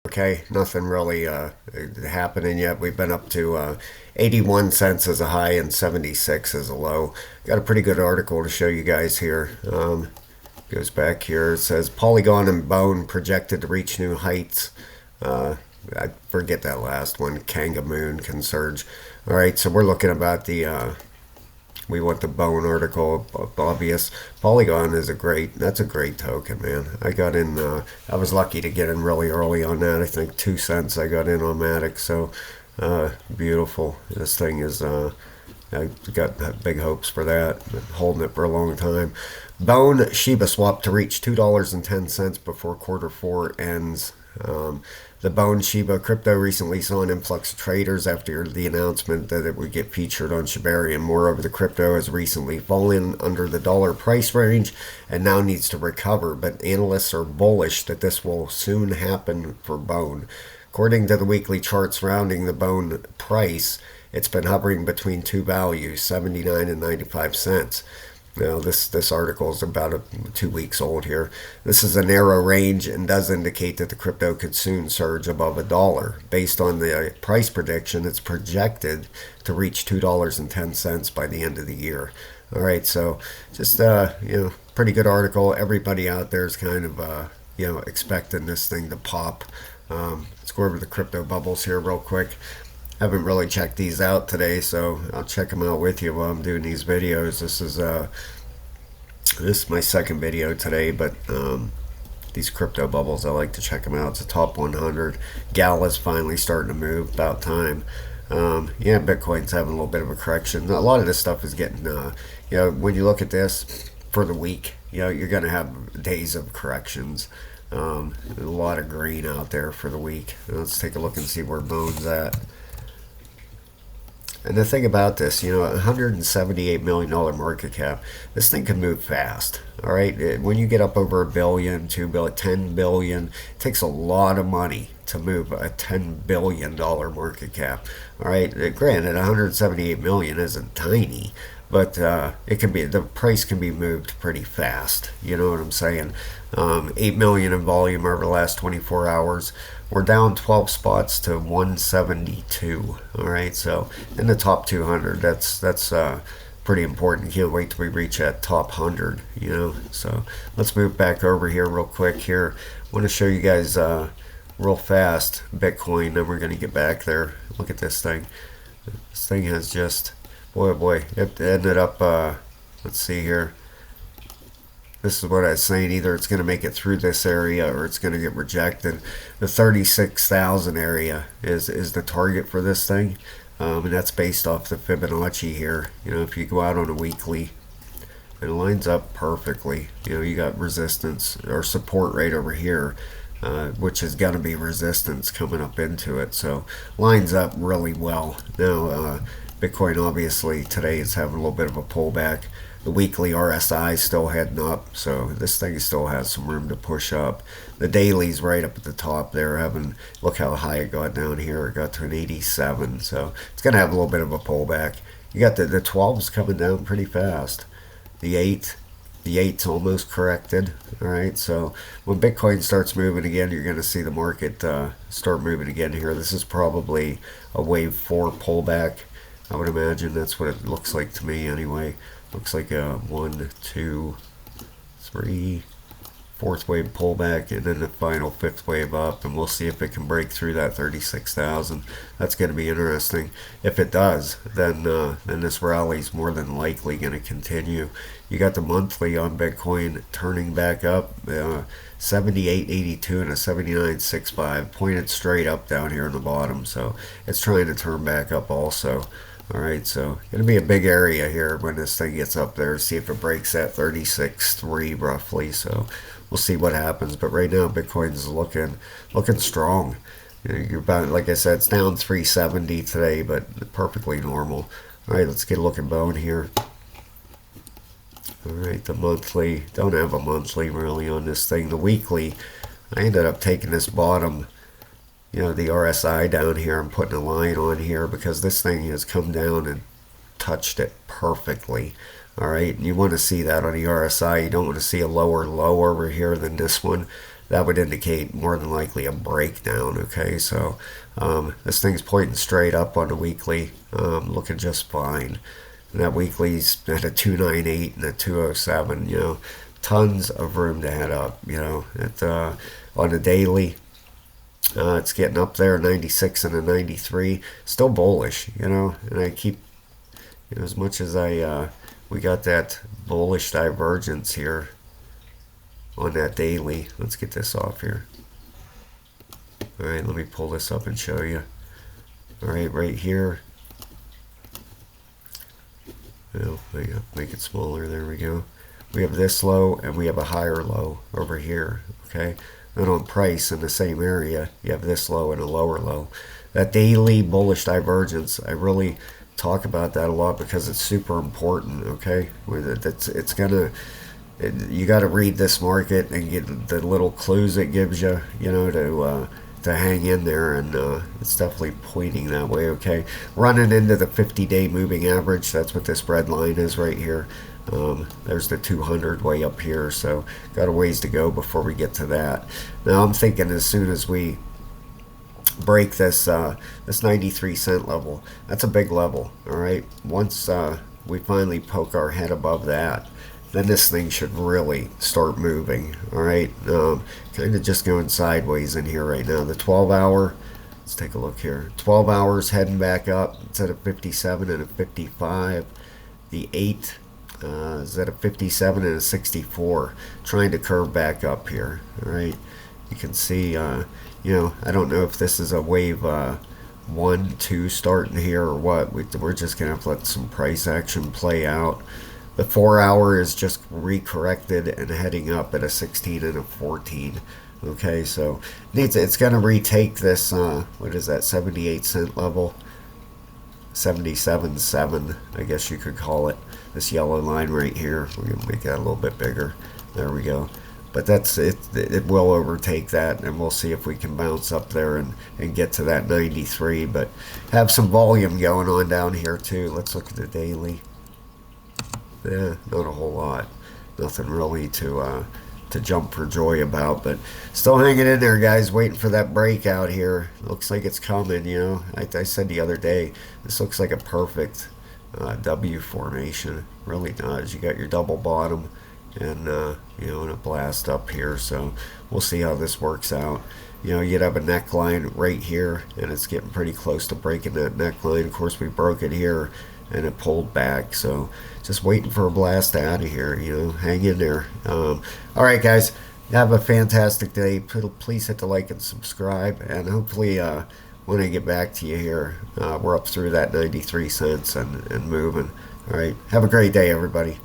Okay, nothing really happening yet. We've been up to 81 cents as a high and 76 as a low. Got a pretty good article to show you guys here. Goes back here. It says Polygon and Bone projected to reach new heights. Uh, I forget that last one. Kanga Moon can surge. All right, so we're looking about we want the Bone article. Obvious. Polygon is that's a great token, man. I got in, I was lucky to get in really early on that. I think 2 cents I got in on Matic. So, beautiful. This thing is, I got big hopes for that. Been holding it for a long time. Bone Shiba swap to reach $2.10 before quarter four ends. The Bone Shiba crypto recently saw an influx of traders after the announcement that it would get featured on Shibarium. Moreover, the crypto has recently fallen under the dollar price range and now needs to recover, but analysts are bullish that this will soon happen for Bone. According to the weekly chart surrounding the Bone price, it's been hovering between two values, 79 and 95 cents. Now, this article is about 2 weeks old here. This is a narrow range and does indicate that the crypto could soon surge above $1. Based on the price prediction, it's projected to reach $2.10 by the end of the year. All right, so just pretty good article. Everybody out there is kind of expecting this thing to pop. Let's go over the crypto bubbles here real quick. Haven't really checked these out today, so I'll check them out with you while I'm doing these videos. This is my second video today, but these crypto bubbles, I like to check them out. It's a top 100. Gala's finally starting to move. About time. Bitcoin's having a little bit of a correction. A lot of this stuff is getting, when you look at this for the week, you're going to have days of corrections. A lot of green out there for the week. Let's take a look and see where Bone's at. And the thing about this, $178 million market cap, this thing can move fast. All right. When you get up over a billion, 2 billion, 10 billion, it takes a lot of money to move a $10 billion market cap. All right. Granted, 178 million isn't tiny, but the price can be moved pretty fast. You know what I'm saying? 8 million in volume over the last 24 hours. We're down 12 spots to 172. All right, so in the top 200, that's pretty important. Can't wait till we reach that top 100. So let's move back over here real quick. Here, I want to show you guys real fast Bitcoin. Then we're gonna get back there. Look at this thing. This thing has just boy, oh boy, it ended up. Let's see here. This is what I was saying. Either it's going to make it through this area or it's going to get rejected. The 36,000 area is the target for this thing. And that's based off the Fibonacci here. If you go out on a weekly, it lines up perfectly. You got resistance or support right over here, which is going to be resistance coming up into it. So lines up really well. Now, Bitcoin obviously today is having a little bit of a pullback. The weekly RSI is still heading up, so this thing still has some room to push up. The daily's right up at the top there. Look how high it got down here. It got to an 87, so it's going to have a little bit of a pullback. You got the 12s coming down pretty fast. The 8's almost corrected. All right, so when Bitcoin starts moving again, you're going to see the market start moving again here. This is probably a wave 4 pullback. I would imagine that's what it looks like to me anyway. Looks like a 1, 2, 3, fourth wave pullback, and then the final fifth wave up, and we'll see if it can break through that 36,000. That's going to be interesting. If it does, then this rally is more than likely going to continue. You got the monthly on Bitcoin turning back up, 78.82 and a 79.65, pointed straight up down here on the bottom, so it's trying to turn back up also. All right, so going to be a big area here when this thing gets up there. See if it breaks that 36.3 roughly. So we'll see what happens. But right now, Bitcoin's looking strong. You're about, like I said, it's down 370 today, but perfectly normal. All right, let's get a look at Bone here. All right, the monthly, don't have a monthly really on this thing. The weekly, I ended up taking this bottom, the RSI down here. I'm putting a line on here because this thing has come down and touched it perfectly. All right, and you want to see that on the RSI. You don't want to see a lower low over here than this one. that would indicate more than likely a breakdown. Okay, so this thing's pointing straight up on the weekly, looking just fine. And that weekly's at a 298 and a 207. Tons of room to head up. On the daily, it's getting up there, 96 and a 93. Still bullish. And I keep, as much as we got that bullish divergence here on that daily. Let's get this off here. All right, let me pull this up and show you. All right, right here. Make it smaller. There we go. We have this low and we have a higher low over here. Okay. Then on price in the same area, you have this low and a lower low. That daily bullish divergence, I really talk about that a lot because it's super important. Okay, it's gonna. You got to read this market and get the little clues it gives you. To hang in there, and it's definitely pointing that way. Okay, running into the 50-day moving average. That's what this red line is right here. There's the 200 way up here, so got a ways to go before we get to that. Now I'm thinking as soon as we break this 93-cent level, that's a big level. All right, once we finally poke our head above that, then this thing should really start moving. All right, kind of just going sideways in here right now. The 12-hour, let's take a look here. 12 hours heading back up. It's at a 57 and a 55. The 8 is at a 57 and a 64, trying to curve back up here. All right, you can see, I don't know if this is a wave 1, 2 starting here or what. We're just gonna have to let some price action play out. The 4-hour is just recorrected and heading up at a 16 and a 14. Okay, so it's going to retake this, what is that, 78-cent level? 77.7, I guess you could call it. This yellow line right here. We're going to make that a little bit bigger. There we go. But that's it. It will overtake that, and we'll see if we can bounce up there and get to that 93. But have some volume going on down here, too. Let's look at the daily. Yeah, not a whole lot. Nothing really to jump for joy about, but still hanging in there, guys. Waiting for that breakout here. Looks like it's coming. I said the other day, this looks like a perfect W formation. Really does. You got your double bottom and and a blast up here. So we'll see how this works out. You'd have a neckline right here, and it's getting pretty close to breaking that neckline. Of course, we broke it here, and it pulled back. So just waiting for a blast out of here. Hang in there. All right, guys. Have a fantastic day. Please hit the like and subscribe. And hopefully, when I get back to you here, we're up through that 93 cents and moving. All right. Have a great day, everybody.